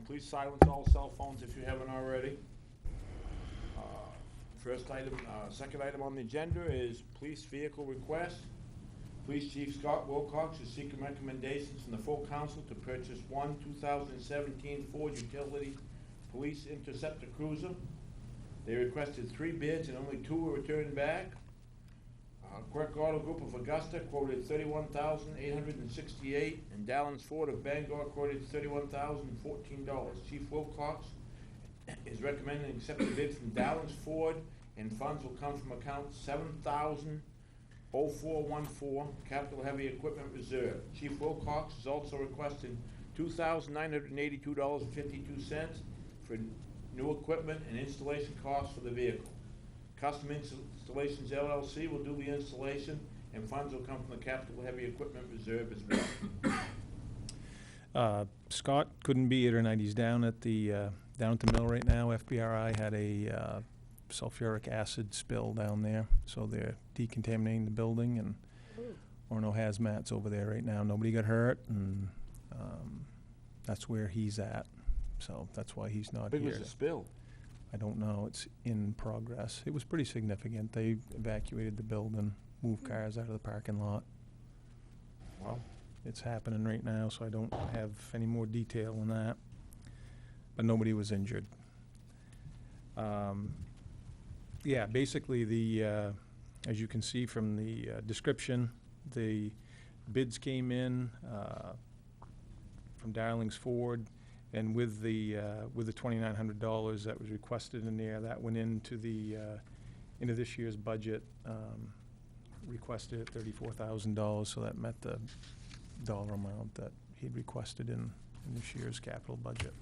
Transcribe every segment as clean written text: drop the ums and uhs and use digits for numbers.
Please silence all cell phones if you haven't already. Second item on the agenda is police vehicle request. Police Chief Scott Wilcox is seeking recommendations from the full council to purchase one 2017 Ford Utility Police Interceptor Cruiser. They requested 3 bids and only 2 were returned back. Quirk Auto Group of Augusta quoted $31,868, and Dallins Ford of Bangor quoted $31,014. Chief Wilcox is recommending accept the bid from Dallins Ford, and funds will come from account 700414 Capital Heavy Equipment Reserve. Chief Wilcox is also requesting $2,982.52 for new equipment and installation costs for the vehicle. Custom Installations LLC will do the installation, and funds will come from the Capital Heavy Equipment Reserve as well. Scott couldn't be here tonight. He's down at the mill right now. FBRI had a sulfuric acid spill down there, so they're decontaminating the building, and Orno Hazmat's over there right now. Nobody got hurt, and that's where he's at. So that's why he's not here. How big was the spill? I don't know. It's in progress. It was pretty significant. They evacuated the building, moved cars out of the parking lot. Well, it's happening right now, so I don't have any more detail on that. But nobody was injured. Yeah, basically as you can see from the description, the bids came in from Darlings Ford. And with the $2,900 that was requested in there, that went into into this year's budget, requested at $34,000. So that met the dollar amount that he'd requested in this year's capital budget.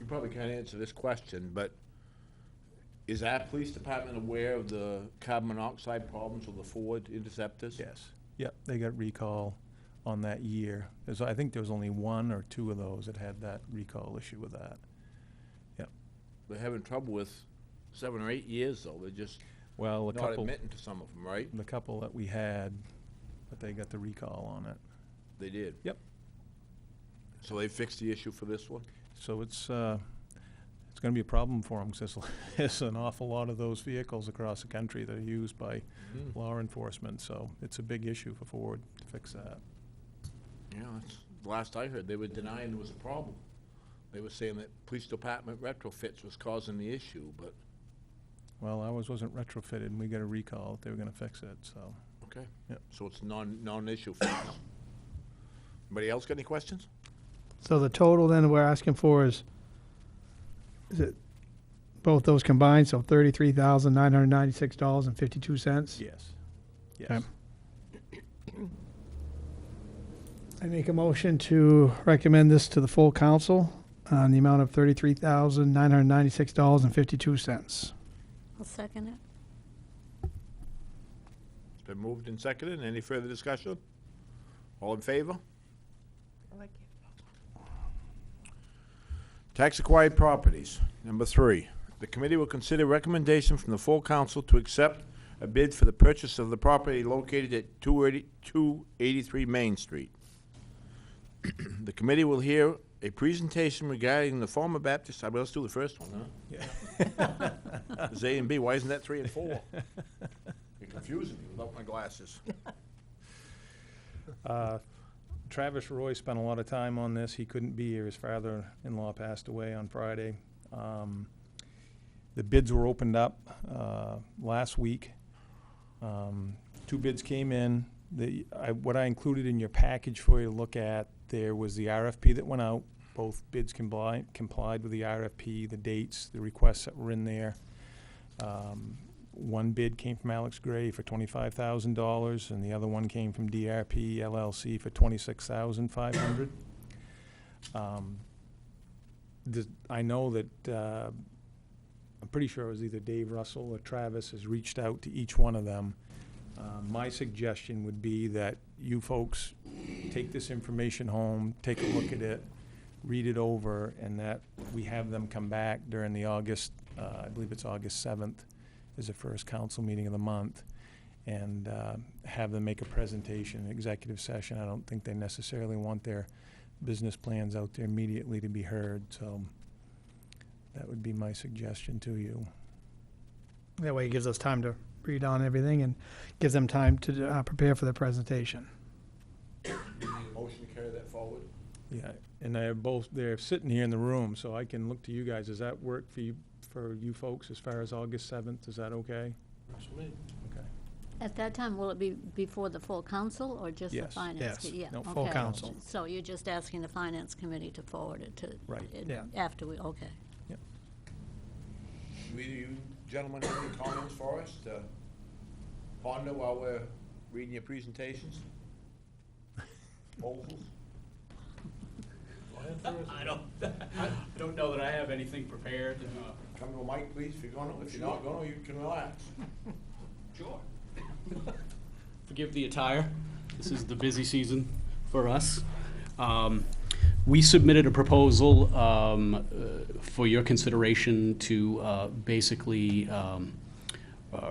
you probably can't answer this question, but is our police department aware of the carbon monoxide problems with the Ford Interceptors? Yes. Yep. They got recall on that year. I think there was only 1 or 2 of those that had that recall issue with that. Yep. They're having trouble with 7 or 8 years, though. They're just well, not admitting to some of them, right? The couple that we had, but they got the recall on it. They did? Yep. So they fixed the issue for this one? So it's going to be a problem for them because there's an awful lot of those vehicles across the country that are used by law enforcement. So it's a big issue for Ford to fix that. Yeah, that's the last I heard. They were denying there was a problem. They were saying that police department retrofits was causing the issue, but... Well, ours wasn't retrofitted, and we got a recall. They were going to fix it, so... Okay. Yep. So it's non-issue for us. Anybody else got any questions? So the total then we're asking for is it both those combined, so $33,996.52? Yes. Yes. Okay. I make a motion to recommend this to the full council on the amount of $33,996.52. I'll second it. It's been moved and seconded. Any further discussion? All in favor? I like it. Tax acquired properties. Number 3, the committee will consider recommendation from the full council to accept a bid for the purchase of the property located at 283 Main Street. The committee will hear a presentation regarding the former Baptist. Let's do the first one, huh? Yeah. There's A and B. Why isn't that 3 and 4? You're confusing me without my glasses. Travis Roy spent a lot of time on this. He couldn't be here. His father-in-law passed away on Friday. The bids were opened up last week. 2 bids came in. What I included in your package for you to look at, there was the RFP that went out. Both bids complied with the RFP, the dates, the requests that were in there. 1 bid came from Alex Gray for $25,000, and the other one came from DRP LLC for $26,500. I know that I'm pretty sure it was either Dave Russell or Travis has reached out to each one of them. My suggestion would be that you folks take this information home, take a look at it, read it over, and that we have them come back during the August, I believe it's August 7th, is the first council meeting of the month, and have them make a presentation, an executive session. I don't think they necessarily want their business plans out there immediately to be heard, so that would be my suggestion to you. That way it gives us time to read on everything and gives them time to prepare for the presentation. Do you need a motion to carry that forward? Yeah, and they're sitting here in the room, so I can look to you guys. Does that work for you folks as far as August 7th? Is that okay? Okay. At that time, will it be before the full council or just the Yes. finance? Yes. Yeah, No, full okay. council. So you're just asking the finance committee to forward it to? Right. Yeah. After we, okay. Do either you gentlemen have any comments for us to ponder while we're reading your presentations? Proposals? I don't know that I have anything prepared. Come to a mic, please, if you're gonna, if you're not gonna, you can relax. Sure. Forgive the attire. This is the busy season for us. We submitted a proposal for your consideration to basically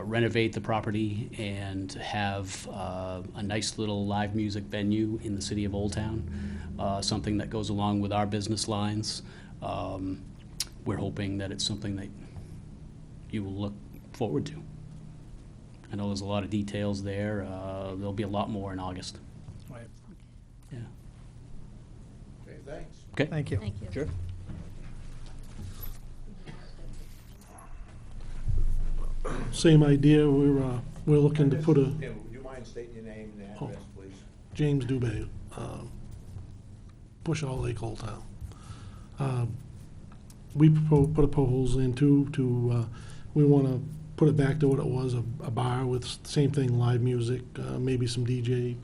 renovate the property and have a nice little live music venue in the city of Old Town, something that goes along with our business lines. We're hoping that it's something that you will look forward to. I know there's a lot of details there. There'll be a lot more in August. Right. Yeah. Okay, thanks. Okay. Thank you. Thank you. Sure. Same idea, we're looking to put a, Yeah, would you mind stating your name and address, please? James Dubé, Bushaw Lake, Old Town. We put a proposal in to, we want to put it back to what it was, a bar with same thing, live music, maybe some DJ,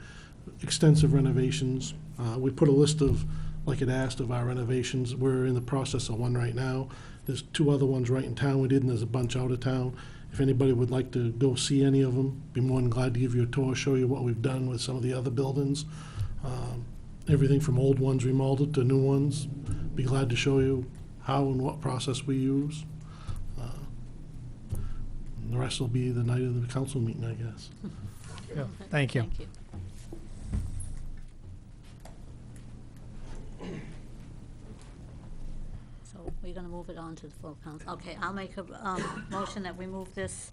extensive renovations. We put a list of, like it asked, of our renovations. We're in the process of one right now. There's 2 other ones right in town we did, and there's a bunch out of town. If anybody would like to go see any of them, be more than glad to give you a tour, show you what we've done with some of the other buildings. Everything from old ones remodeled to new ones. Be glad to show you how and what process we use. And the rest will be the night of the council meeting, I guess. Yeah. Thank you. Thank you. So we're gonna move it on to the full council. Okay, I'll make a motion that we move this,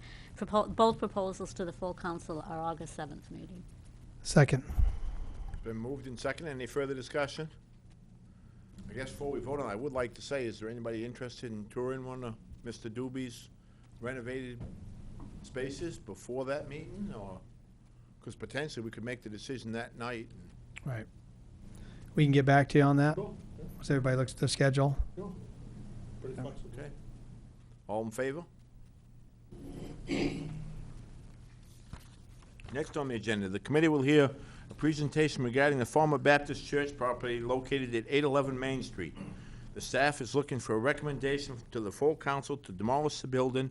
both proposals to the full council at our August 7th meeting. Second. Been moved and seconded. Any further discussion? I guess before we vote on it, I would like to say, is there anybody interested in touring one of Mr. Doobie's renovated spaces before that meeting, or? Because potentially we could make the decision that night. Right. We can get back to you on that. Cool. Once everybody looks at the schedule. Pretty flexible. Okay. All in favor? Next on the agenda, the committee will hear a presentation regarding the former Baptist church property located at 811 Main Street. The staff is looking for a recommendation to the full council to demolish the building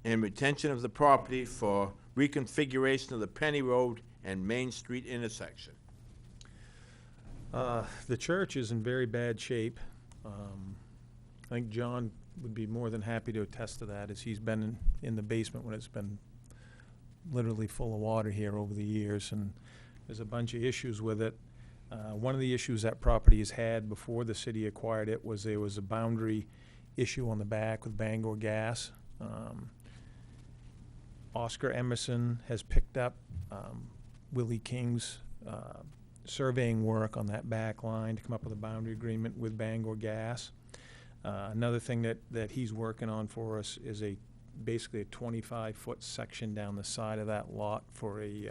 and retention of the property for reconfiguration of the Penny Road and Main Street intersection. The church is in very bad shape. I think John would be more than happy to attest to that, as he's been in the basement when it's been literally full of water here over the years, and there's a bunch of issues with it. One of the issues that property has had before the city acquired it was there was a boundary issue on the back with Bangor Gas. Oscar Emerson has picked up Willie King's surveying work on that back line to come up with a boundary agreement with Bangor Gas. Another thing that he's working on for us is basically a 25-foot section down the side of that lot for a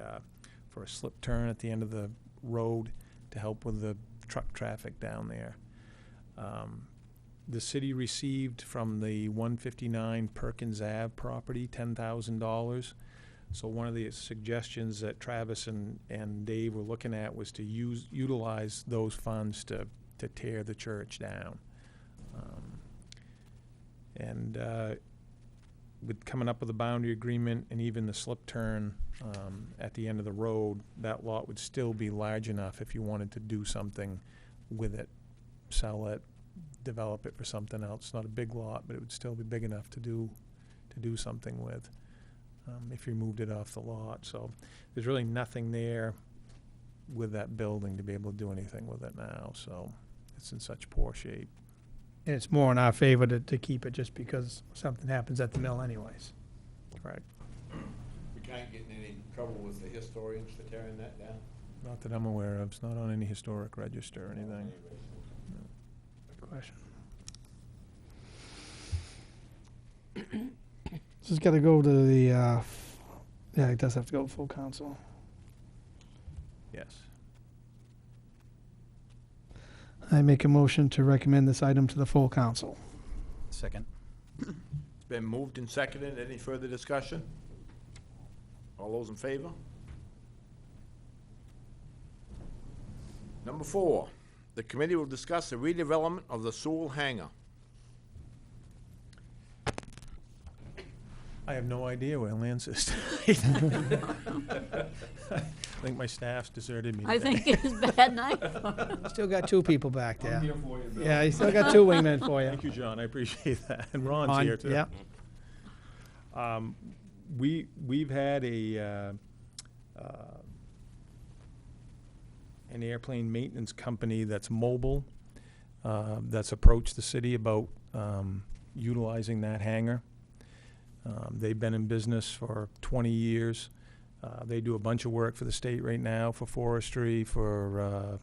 slip turn at the end of the road to help with the truck traffic down there. The city received from the 159 Perkins Ave property $10,000. So one of the suggestions that Travis and Dave were looking at was to utilize those funds to tear the church down. With coming up with a boundary agreement and even the slip turn at the end of the road, that lot would still be large enough if you wanted to do something with it, sell it, develop it for something else. Not a big lot, but it would still be big enough to do something with if you moved it off the lot. So there's really nothing there with that building to be able to do anything with it now, so it's in such poor shape. And it's more in our favor to keep it just because something happens at the mill anyways. Correct. We can't get in any trouble with the historians for tearing that down? Not that I'm aware of. It's not on any historic register or anything. Good question. This has got to go to the, yeah, it does have to go to full council. Yes. I make a motion to recommend this item to the full council. Second. It's been moved and seconded. Any further discussion? All those in favor? Number 4, the committee will discuss the redevelopment of the Sewell hangar. I have no idea where Lance is tonight. I think my staff's deserted me I today. think it's bad night for him. Still got 2 people back there. here for you, Bill. Yeah, you still got 2 wingmen for you. Thank you, John. I appreciate that. And Ron's On- here, too. Yeah, We've had an airplane maintenance company that's mobile, that's approached the city about utilizing that hangar. They've been in business for 20 years. They do a bunch of work for the state right now, for forestry, for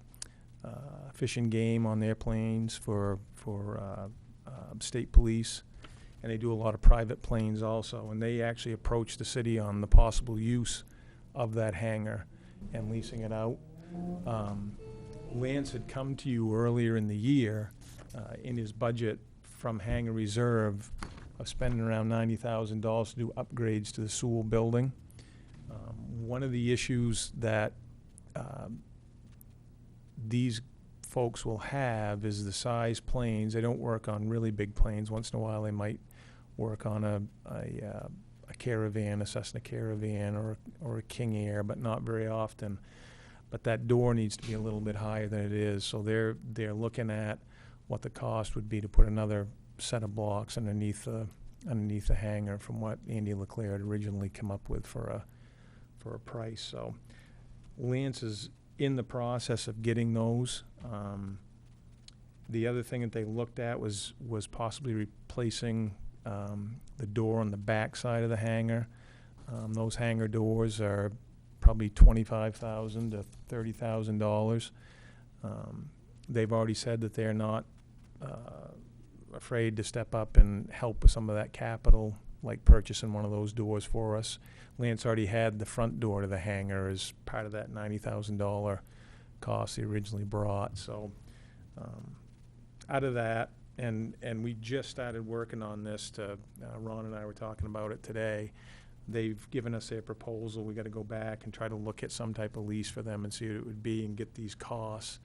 fish and game on their planes, for state police. And they do a lot of private planes also. And they actually approached the city on the possible use of that hangar and leasing it out. Lance had come to you earlier in the year in his budget from hangar reserve of spending around $90,000 to do upgrades to the Sewell building. One of the issues that these folks will have is the size planes. They don't work on really big planes. Once in a while, they might work on a Caravan, a Cessna Caravan, or a King Air, but not very often. But that door needs to be a little bit higher than it is, so they're looking at what the cost would be to put another set of blocks underneath the hangar from what Andy Leclerc had originally come up with for a price. So Lance is in the process of getting those. The other thing that they looked at was possibly replacing the door on the back side of the hangar. Those hangar doors are probably $25,000 to $30,000. They've already said that they're not afraid to step up and help with some of that capital, like purchasing one of those doors for us. Lance already had the front door to the hangar as part of that $90,000 cost he originally brought. So out of that, and we just started working on this to, Ron and I were talking about it today. They've given us their proposal. We got to go back and try to look at some type of lease for them and see what it would be and get these costs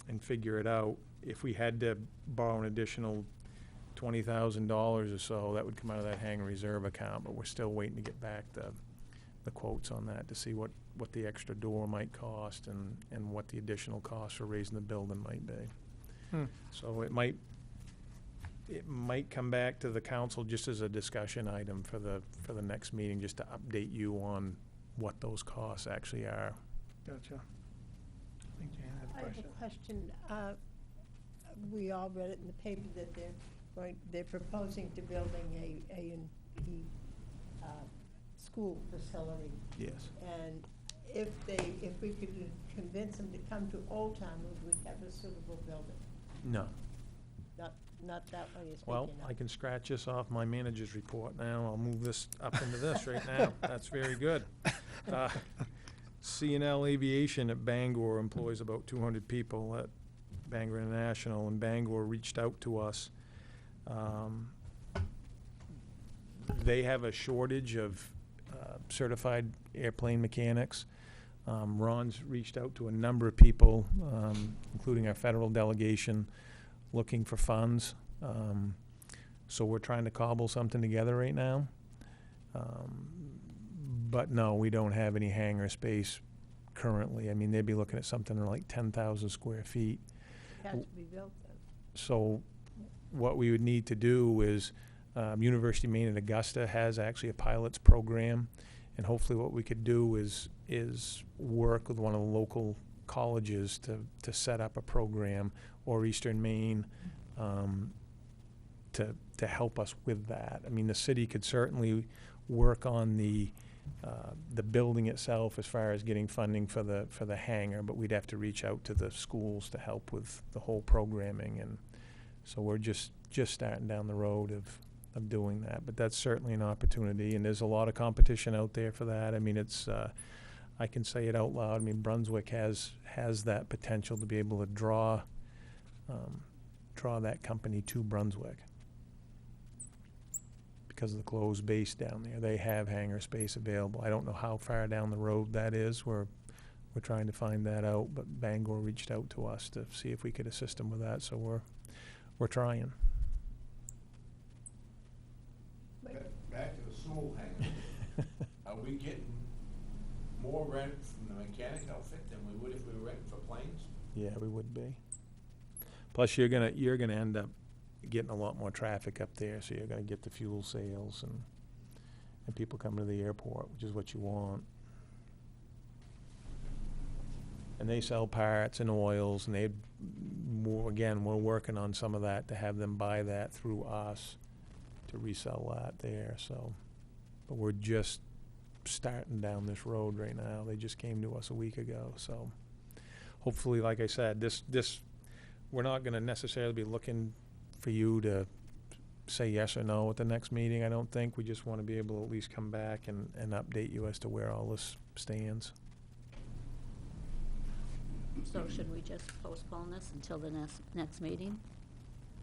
and figure it out. If we had to borrow an additional $20,000 or so, that would come out of that hangar reserve account, but we're still waiting to get back the quotes on that to see what the extra door might cost and what the additional cost for raising the building might be. So it might come back to the council just as a discussion item for the next meeting, just to update you on what those costs actually are. Gotcha. I think Jan had a I have question. a question. We all read it in the paper that they're proposing to building a school facility. Yes. And if we could convince them to come to Old Town, would we have a suitable building? No. Not that one you're speaking Well, of. I can scratch this off my manager's report now. I'll move this up into this right now. That's very good. C&L Aviation at Bangor employs about 200 people at Bangor International, and Bangor reached out to us. They have a shortage of certified airplane mechanics. Ron's reached out to a number of people, including our federal delegation, looking for funds. So we're trying to cobble something together right now. But no, we don't have any hangar space currently. I mean, they'd be looking at something like 10,000 square feet. It has to be built then. So what we would need to do is, University of Maine at Augusta has actually a pilots program, and hopefully what we could do is is work with one of the local colleges to set up a program, or Eastern Maine, to help us with that. I mean, the city could certainly work on the building itself as far as getting funding for the hangar, but we'd have to reach out to the schools to help with the whole programming, and so we're just starting down the road of doing that. But that's certainly an opportunity, and there's a lot of competition out there for that. I mean, it's I can say it out loud. I mean, Brunswick has that potential to be able to draw that company to Brunswick because of the closed base down there. They have hangar space available. I don't know how far down the road that is. We're trying to find that out, but Bangor reached out to us to see if we could assist them with that, so we're trying. Back to the Sewell hangar. Are we getting more rent from the mechanic outfit than we would if we were renting for planes? Yeah, we would be. Plus, you're gonna end up getting a lot more traffic up there, so you're gonna get the fuel sales and people coming to the airport, which is what you want. And they sell parts and oils, and we're working on some of that to have them buy that through us to resell that there. So, but we're just starting down this road right now. They just came to us a week ago, so hopefully, like I said, this we're not going to necessarily be looking for you to say yes or no at the next meeting. I don't think. We just want to be able to at least come back and update you as to where all this stands. So should we just postpone this until the next meeting?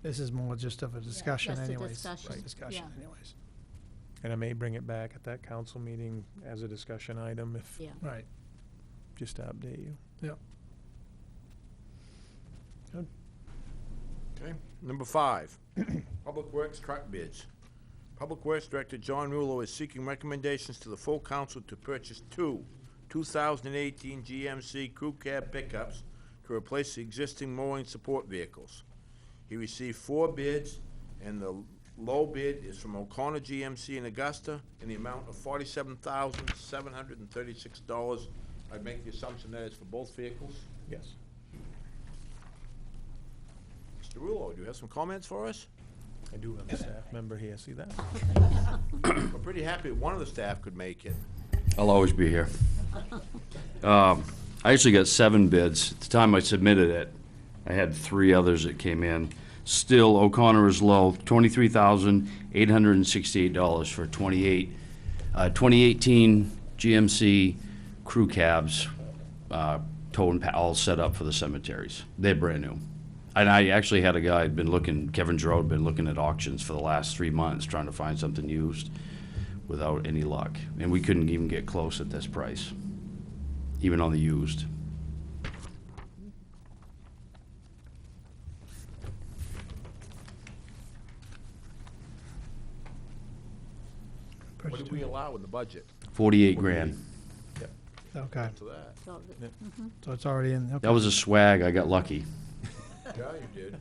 This is more just of a discussion just a anyways. discussion. Right, discussion Yeah. anyways. And I may bring it back at that council meeting as a discussion item, if Yeah. Right. just to update you. Yep. Okay. Number 5, Public Works truck bids. Public Works Director John Rulo is seeking recommendations to the full council to purchase 2 2018 GMC crew cab pickups to replace the existing mowing support vehicles. He received 4 bids, and the low bid is from O'Connor GMC in Augusta in the amount of $47,736. I'd make the assumption that it's for both vehicles. Yes. Mr. Rulo, do you have some comments for us? I do have a staff member here. See that? We're pretty happy one of the staff could make it. I'll always be here. I actually got 7 bids. At the time I submitted it, I had 3 others that came in. Still, O'Connor is low, $23,868 for 2018 GMC crew cabs, tow and all set up for the cemeteries. They're brand new. And I actually had a guy had been looking, Kevin Giroux, been looking at auctions for the last 3 months, trying to find something used without any luck. And we couldn't even get close at this price, even on the used. What did we allow in the budget 48 grand. Okay, to that? So, so it's already in, okay. That was a swag, I got lucky. Yeah, you did.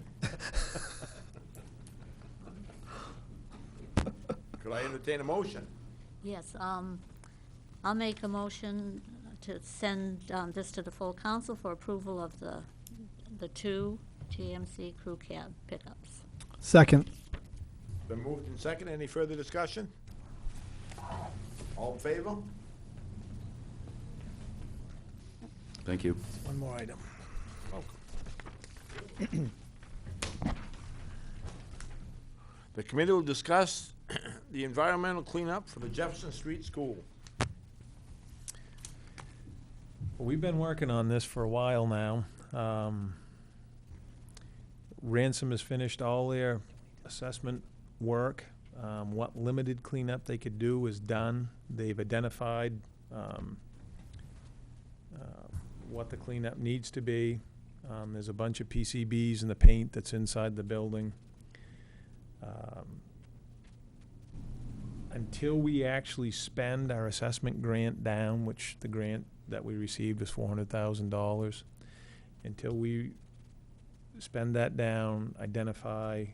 Could I entertain a motion? yes, I'll make a motion to send this to the full council for approval of the 2 GMC crew cab pickups. Second. Been moved and second. Any further discussion? All in favor? Thank you. One more item. The committee will discuss the environmental cleanup for the Jefferson Street School. Well, we've been working on this for a while now. Ransom has finished all their assessment work. What limited cleanup they could do is done. They've identified what the cleanup needs to be. There's a bunch of PCBs in the paint that's inside the building. Until we actually spend our assessment grant down, which the grant that we received was $400,000, until we spend that down, identify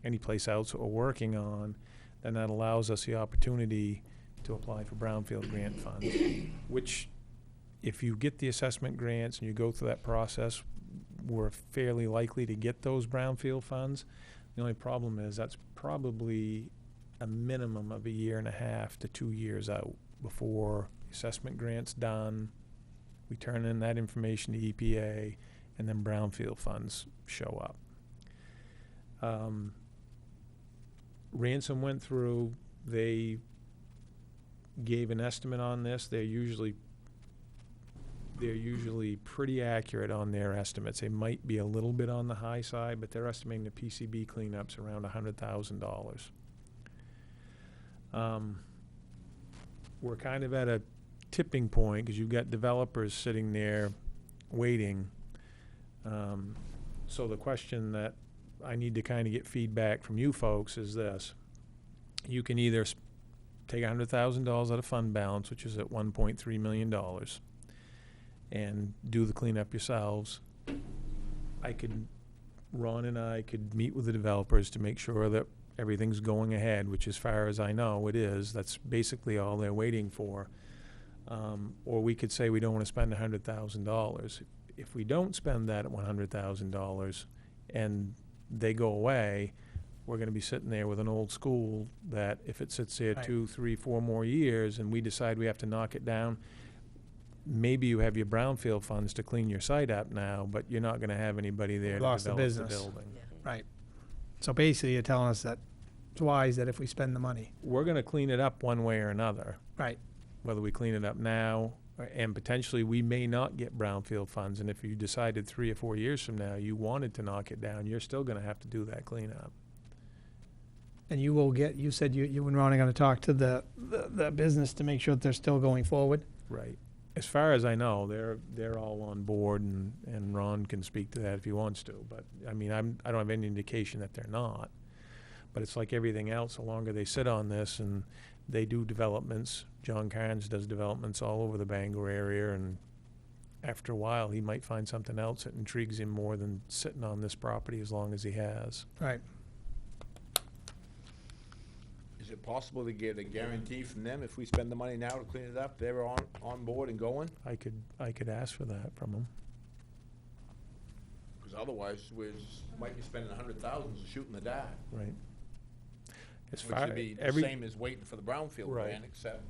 any place else that we're working on, then that allows us the opportunity to apply for brownfield grant funds, which, if you get the assessment grants and you go through that process, we're fairly likely to get those brownfield funds. The only problem is that's probably a minimum of 1.5 to 2 years out before assessment grant's done. We turn in that information to EPA, and then brownfield funds show up. Ransom went through, they gave an estimate on this. They're usually pretty accurate on their estimates. They might be a little bit on the high side, but they're estimating the PCB cleanups around $100,000. We're kind of at a tipping point because you've got developers sitting there waiting. So the question that I need to kind of get feedback from you folks is this. You can either take $100,000 out of fund balance, which is at $1.3 million, and do the cleanup yourselves. Ron and I could meet with the developers to make sure that everything's going ahead, which, as far as I know, it is. That's basically all they're waiting for. Or we could say we don't want to spend $100,000. If we don't spend that at $100,000 and they go away, we're going to be sitting there with an old school that if it sits there Right. 2, 3, 4 more years and we decide we have to knock it down, maybe you have your brownfield funds to clean your site up now, but you're not going to have anybody there to Lost the develop the business. building. Right. So basically, you're telling us that it's wise that if we spend the money. We're going to clean it up one way or another. Right. Whether we clean it up now, and potentially we may not get brownfield funds, and if you decided 3 or 4 years from now you wanted to knock it down, you're still going to have to do that cleanup. And you will get, you said you and Ron are going to talk to the business to make sure that they're still going forward? Right. As far as I know, they're all on board, and Ron can speak to that if he wants to. But I mean, I don't have any indication that they're not. But it's like everything else. The longer they sit on this, and they do developments. John Carnes does developments all over the Bangor area, and after a while, he might find something else that intrigues him more than sitting on this property as long as he has. Right. Is it possible to get a guarantee from them if we spend the money now to clean it up, they're on board and going? I could ask for that from him. Because otherwise, might be spending $100,000 shooting the dark. Right. As Which far would be the same as waiting for the brownfield Right. grant, except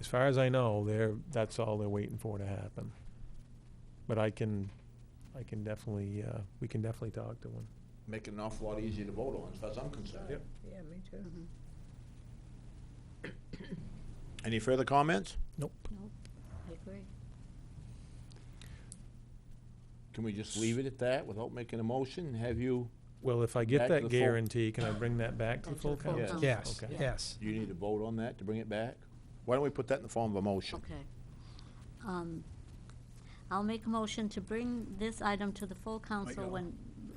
As far as I know, that's all they're waiting for to happen. But I can definitely, we can definitely talk to them. make it an awful lot easier to vote on, as far as I'm concerned. Yep. Yeah, me too. Any further comments? Nope. Nope, I agree. Can we just leave it at that without making a motion? Have you, Well, if I get Back to that the full- guarantee, can I bring that back to the full full council? council. Yes, Okay. yes. do you need to vote on that to bring it back? Why don't we put that in the form of a motion? Okay. I'll make a motion to bring this item to the full council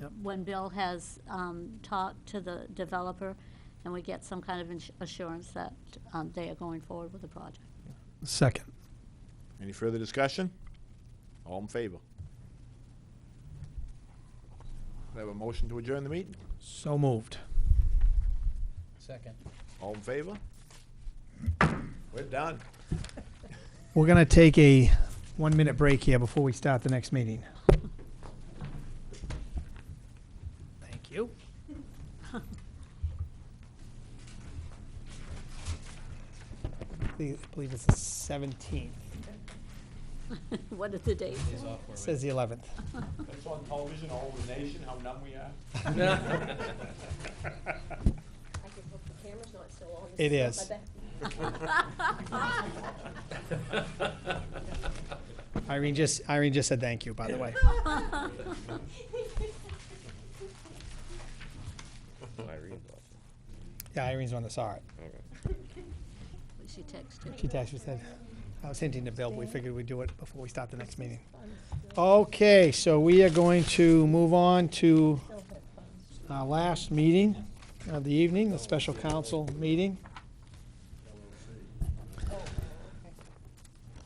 Yep. when Bill has talked to the developer and we get some kind of assurance that they are going forward with the project. Second. Any further discussion? All in favor? We have a motion to adjourn the meeting? So moved. Second. All in favor? We're done. We're going to take a 1-minute break here before we start the next meeting. Thank you. I believe it's the 17th. What is the date? It says the 11th. It's on television all over the nation, how numb we are. I can hope the camera's not still on. It This is. my back. Irene just said thank you, by the way. Yeah, Irene's the one that saw it. She texted. She texted, said, I was hinting to Bill, but we figured we'd do it before we start the next meeting. Okay, so we are going to move on to our last meeting of the evening, the special council meeting.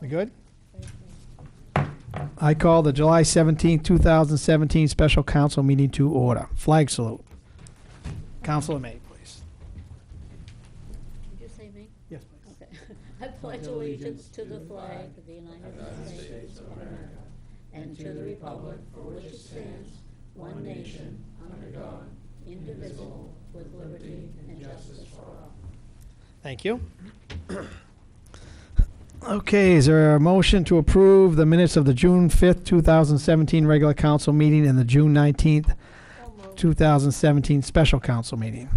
We good? I call the July 17th, 2017 special council meeting to order. Flag salute. Councilor May, please. Did you say me? Yes, I pledge allegiance to the flag of the United States of America and to the republic for which it stands, one nation, under God, indivisible, with liberty and justice for all. Thank you. Okay, is there a motion to approve the minutes of the June 5th, 2017 regular council meeting and the June 19th, 2017 special council meeting?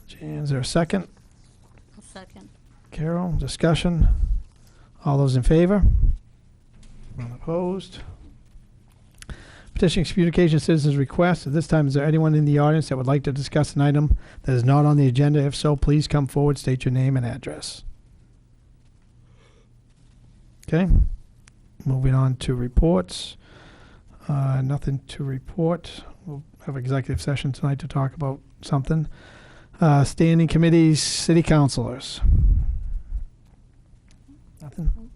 Jan, is there a second? I'll second. Carol, discussion? All those in favor? None opposed? Petitions, communication, citizens' requests. At this time, is there anyone in the audience that would like to discuss an item that is not on the agenda? If so, please come forward, state your name and address. Okay, moving on to reports. Nothing to report. We'll have executive session tonight to talk about something. Standing committees, city councilors. Nothing.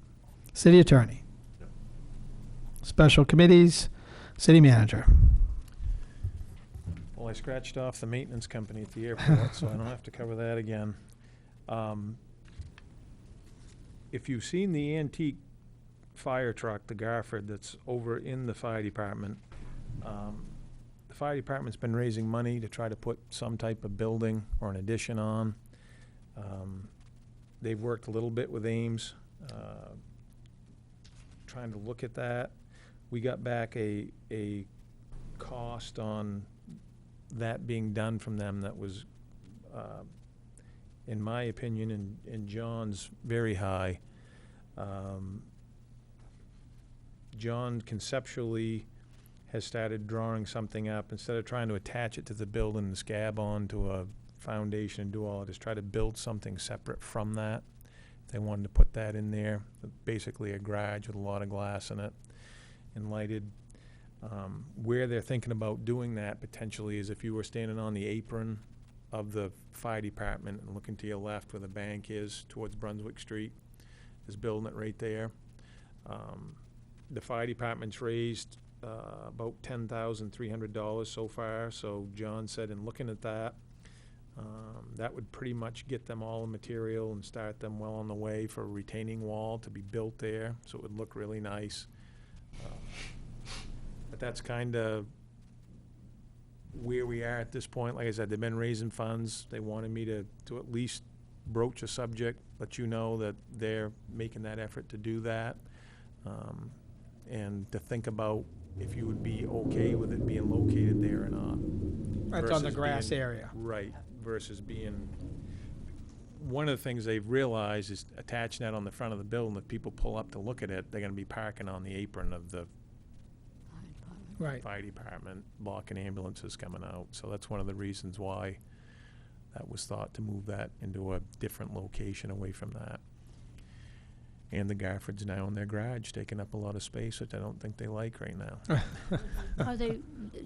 City attorney. Special committees, city manager. Well, I scratched off the maintenance company at the airport, so I don't have to cover that again. If you've seen the antique fire truck, the Garford, that's over in the fire department, the fire department's been raising money to try to put some type of building or an addition on. They've worked a little bit with Ames, trying to look at that. We got back a cost on that being done from them that was, in my opinion, and John's, very high. John conceptually has started drawing something up. Instead of trying to attach it to the building and scab onto a foundation and do all, just try to build something separate from that. They wanted to put that in there, basically a garage with a lot of glass in it and lighted. Where they're thinking about doing that potentially is if you were standing on the apron of the fire department and looking to your left where the bank is towards Brunswick Street, is building it right there. The fire department's raised about $10,300 so far, so John said in looking at that, that would pretty much get them all the material and start them well on the way for a retaining wall to be built there, so it would look really nice. But that's kind of where we are at this point. Like I said, they've been raising funds. They wanted me to at least broach a subject, let you know that they're making that effort to do that, and to think about if you would be okay with it being located there or not. That's on the versus grass being- area. Right, versus being, one of the things they've realized is attaching that on the front of the building, if people pull up to look at it, they're gonna be parking on the apron of the Right. fire department, blocking ambulances coming out. So that's one of the reasons why that was thought to move that into a different location away from that. And the Garfords now in their garage, taking up a lot of space, which I don't think they like right now.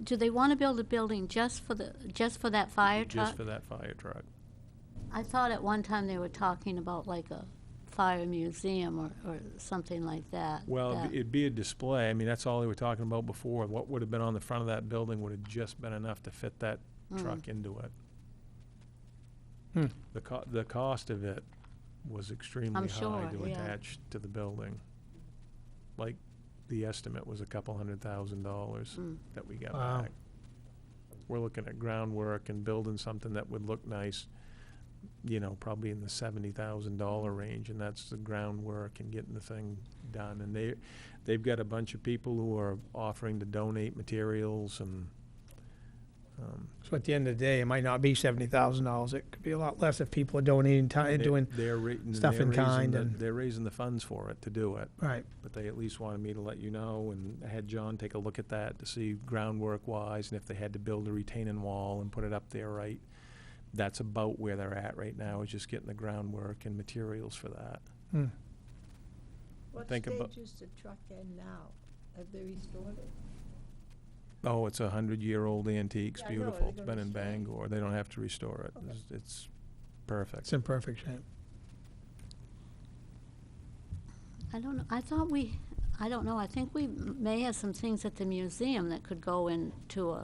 Do they want to build a building just for that fire truck? Just for that fire truck. I thought at one time they were talking about like a fire museum or something like that. Well, that- it'd be a display. I mean, that's all they were talking about before. What would have been on the front of that building would have just been enough to fit that truck into it. The cost of it was extremely I'm high sure, to yeah. attach to the building. Like, the estimate was $200,000 that we got Wow. back. We're looking at groundwork and building something that would look nice, you know, probably in the $70,000 range, and that's the groundwork and getting the thing done. And they've got a bunch of people who are offering to donate materials and, So at the end of the day, it might not be $70,000. It could be a lot less if people are donating time, doing, stuff in kind and- they're raising the funds for it to do it. right. But they at least wanted me to let you know, and I had John take a look at that to see groundwork-wise, and if they had to build a retaining wall and put it up there right. That's about where they're at right now, is just getting the groundwork and materials for that. What Think about- stage is the truck in now? Have they restored it? Oh, it's a 100-year-old antique, it's Yeah, I know, beautiful, they're it's been gonna in stay. Bangor, they don't have to restore it, Okay. it's perfect. It's in perfect shape. I don't know, I don't know, I think we may have some things at the museum that could go into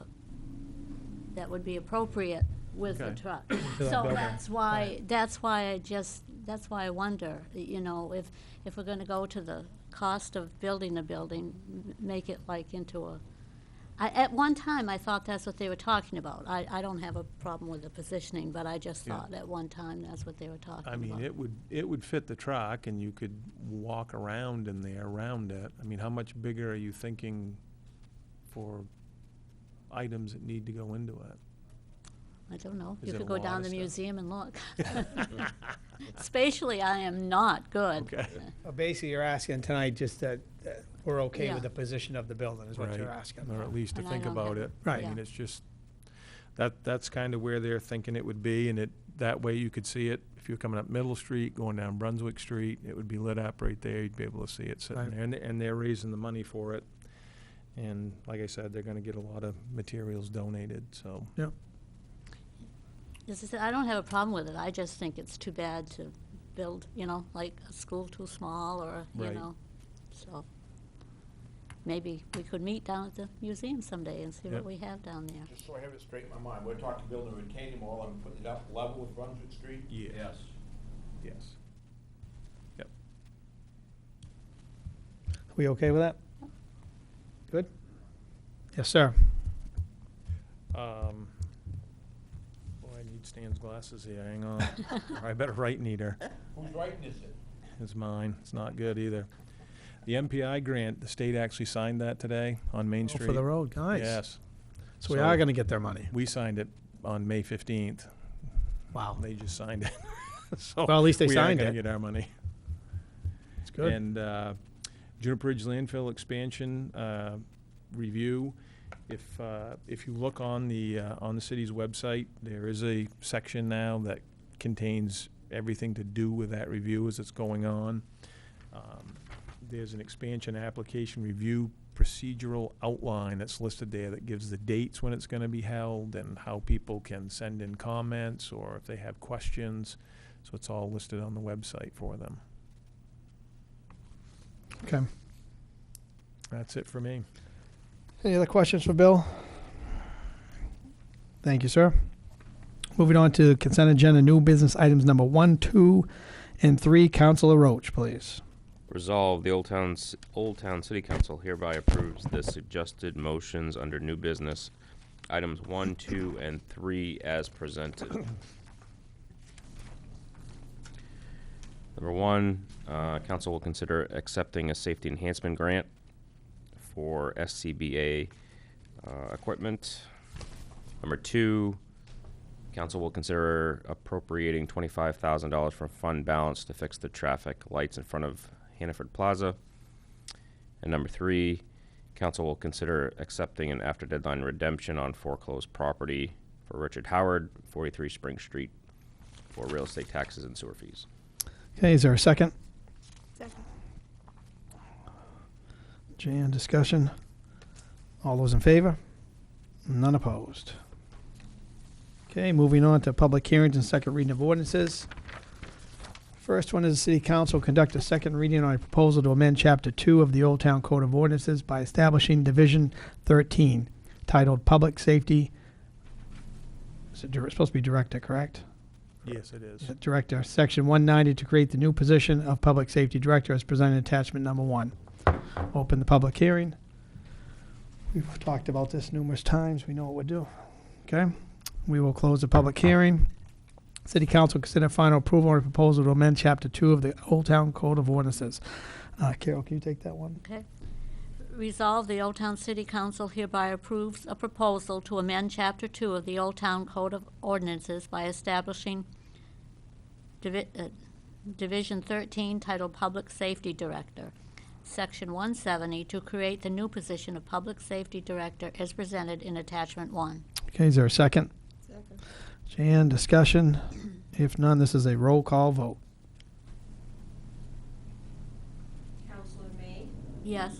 that would be appropriate with the Okay. truck. that So building. that's why I just that's why I wonder, you know, if we're gonna go to the cost of building a building, make it like into a, at one time, I thought that's what they were talking about. I don't have a problem with the positioning, but I just Yeah. thought at one time that's what they were talking about. I mean, it would fit the truck, and you could walk around in there, around it. I mean, how much bigger are you thinking for items that need to go into it? I don't know. Is You it could a go lot down of the stuff? museum and look. Spatially, I am not good. Okay. Basically, you're asking tonight just that we're okay Yeah. with the position of the building, is what you're Right. asking. Or at least to And I think don't about have- it. Right. I mean, Yeah. it's just, that's kind of where they're thinking it would be, and that way you could see it. If you're coming up Middle Street, going down Brunswick Street, it would be lit up right there. You'd be able to see it sitting Right. there. And they're raising the money for it. And like I said, they're gonna get a lot of materials donated, so. As I said, I don't have a problem with it. I just think it's too bad to build, you know, like a school too small or, you Right. know, so. Maybe we could meet down at the museum someday and see what Yep. we have down there. Just so I have it straight in my mind, we're talking building a retaining wall and putting it up level with Brunswick Street? Yes. Yes. Yep. We okay with that? Good? Yes, sir. Boy, I need Stan's glasses here, hang on. Or I better write neater. Whose writing is it? It's mine, it's not good either. The MPI grant, the state actually signed that today on Main Street. For the road, nice. Yes. So we are gonna get their money. We signed it on May 15th. Wow. They just signed it. So Well, at least they we aren't signed gonna it. get our money. It's good. And Juniper Ridge landfill expansion review. If you look on the city's website, there is a section now that contains everything to do with that review as it's going on. There's an expansion application review procedural outline that's listed there that gives the dates when it's going to be held and how people can send in comments or if they have questions. So it's all listed on the website for them. Okay. That's it for me. Any other questions for Bill? Thank you, sir. Moving on to consent agenda, new business items number 1, 2, and 3. Councilor Roach, please. Resolved, the Old Town City Council hereby approves the suggested motions under new business, items 1, 2, and 3 as presented. Number 1, council will consider accepting a safety enhancement grant for SCBA equipment. Number 2, council will consider appropriating $25,000 from fund balance to fix the traffic lights in front of Hannaford Plaza. And number 3, council will consider accepting an after deadline redemption on foreclosed property for Richard Howard, 43 Spring Street, for real estate taxes and sewer fees. Okay, is there a second? Second. Jan, discussion? All those in favor? None opposed. Okay, moving on to public hearings and second reading of ordinances. First one is the City Council conduct a second reading on a proposal to amend Chapter 2 of the Old Town Code of Ordinances by establishing Division 13, titled Public Safety. Is it supposed to be Director, correct? Yes, it is. Director, Section 190, to create the new position of Public Safety Director as presented in attachment number 1. Open the public hearing. We've talked about this numerous times. We know what we do. Okay? We will close the public hearing. City Council consider final approval on a proposal to amend Chapter 2 of the Old Town Code of Ordinances. Carol, can you take that one? Okay. Resolve, the Old Town City Council hereby approves a proposal to amend Chapter 2 of the Old Town Code of Ordinances by establishing Division 13, titled Public Safety Director, Section 170, to create the new position of Public Safety Director as presented in Attachment 1. Okay, is there a second? Second. Jan, discussion? If none, this is a roll call vote. Counselor May, Yes.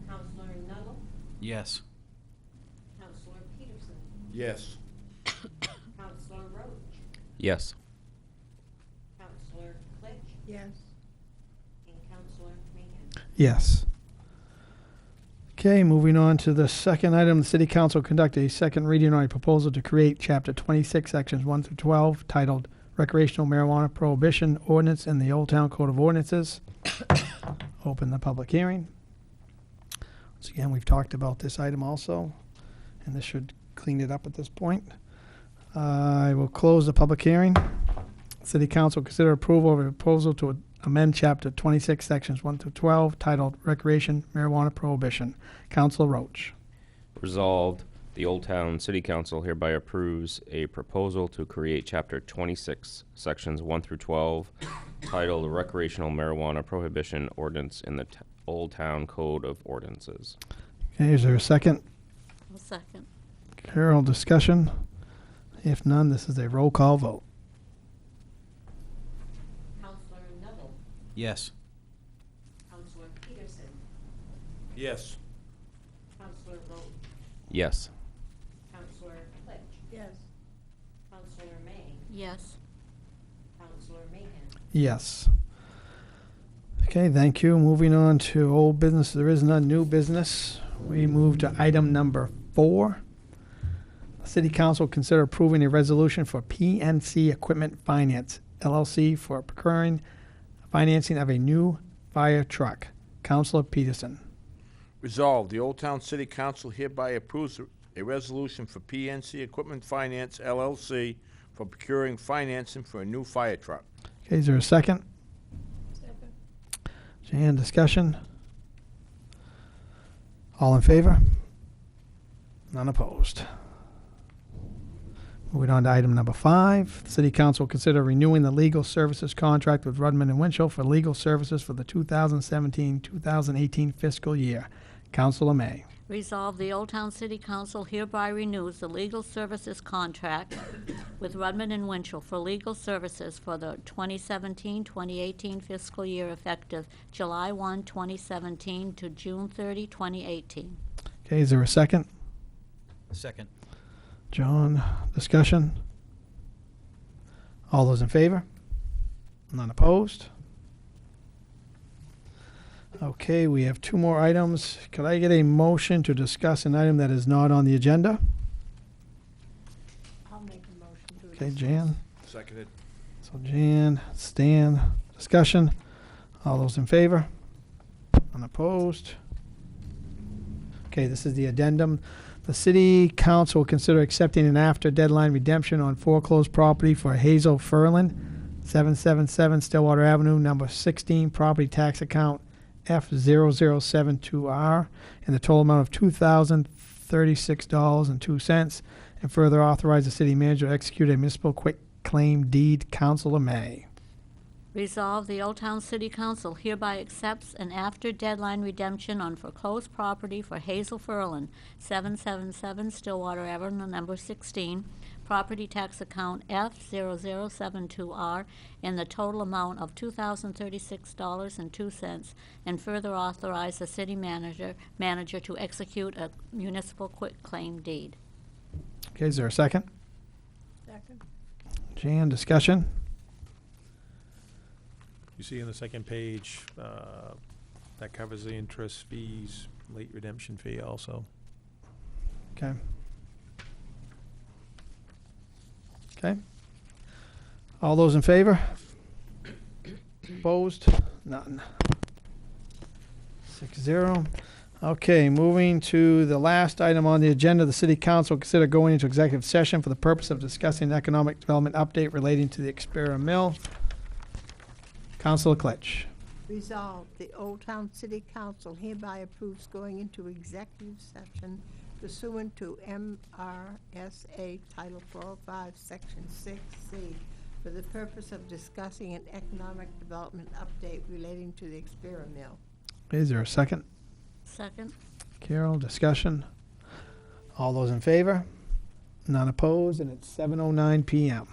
Counselor Nuggle, Yes. Counselor Peterson, Yes. Counselor Roach, Yes. Counselor Klitsch, yes, and Counselor Mahan. Yes. Okay, moving on to the second item, the City Council conduct a second reading on a proposal to create Chapter 26, Sections 1 through 12, titled recreational marijuana prohibition ordinance in the Old Town Code of Ordinances. Open the public hearing. Once again, we've talked about this item also, and this should clean it up at this point. I will close the public hearing. City Council consider approval of a proposal to amend Chapter 26, Sections 1 through 12, titled Recreation Marijuana Prohibition. Councilor Roach. Resolved, the Old Town City Council hereby approves a proposal to create Chapter 26, Sections 1 through 12, titled Recreational Marijuana Prohibition Ordinance in the Old Town Code of Ordinances. Okay, is there a second? I'll second. Carol, discussion? If none, this is a roll call vote. Counselor Neville, Yes. Counselor Peterson, Yes. Counselor Roach, Yes. Counselor Klitsch, Yes. Counselor May, Yes. Counselor Mayhem. Yes. Okay, thank you. Moving on to old business. There is none new business. We move to item number 4. City Council consider approving a resolution for PNC Equipment Finance, LLC, for procuring financing of a new fire truck. Councilor Peterson. Resolved, the Old Town City Council hereby approves a resolution for PNC Equipment Finance LLC for procuring financing for a new fire truck. Okay, is there a second? Second. Jan, discussion? All in favor? None opposed. Moving on to item number 5. The City Council will consider renewing the legal services contract with Rudman and Winchell for legal services for the 2017-2018 fiscal year. Councilor May. Resolve, the Old Town City Council hereby renews the legal services contract with Rudman and Winchell for legal services for the 2017-2018 fiscal year effective July 1, 2017 to June 30, 2018. Okay, is there a second? Second. John, discussion? All those in favor? None opposed? Okay, we have 2 more items. Could I get a motion to discuss an item that is not on the agenda? I'll make a motion to. Okay, Jan. Seconded. So Jan, Stan, discussion? All those in favor? Unopposed? Okay, this is the addendum. The City Council will consider accepting an after-deadline redemption on foreclosed property for Hazel Furlan, 777 Stillwater Avenue, number 16, property tax account F0072R, in the total amount of $2,036.02, and further authorize the city manager to execute a municipal quitclaim deed. Councilor May. Resolve, the Old Town City Council hereby accepts an after-deadline redemption on foreclosed property for Hazel Furlan, 777 Stillwater Avenue, number 16, property tax account F0072R, in the total amount of $2,036.02, and further authorize the city manager to execute a municipal quitclaim deed. Okay, is there a second? Second. Jan, discussion? You see on the second page, that covers the interest, fees, late redemption fee also. Okay. Okay. All those in favor? Opposed? None. 6-0. Okay, moving to the last item on the agenda, the City Council will consider going into executive session for the purpose of discussing economic development update relating to the Expera Mill. Councilor Klitsch. Resolved, the Old Town City Council hereby approves going into executive session pursuant to MRSA Title 405, Section 6C, for the purpose of discussing an economic development update relating to the Expera Mill. Is there a second? Second. Carol, discussion? All those in favor? None opposed, and it's 7:09 PM.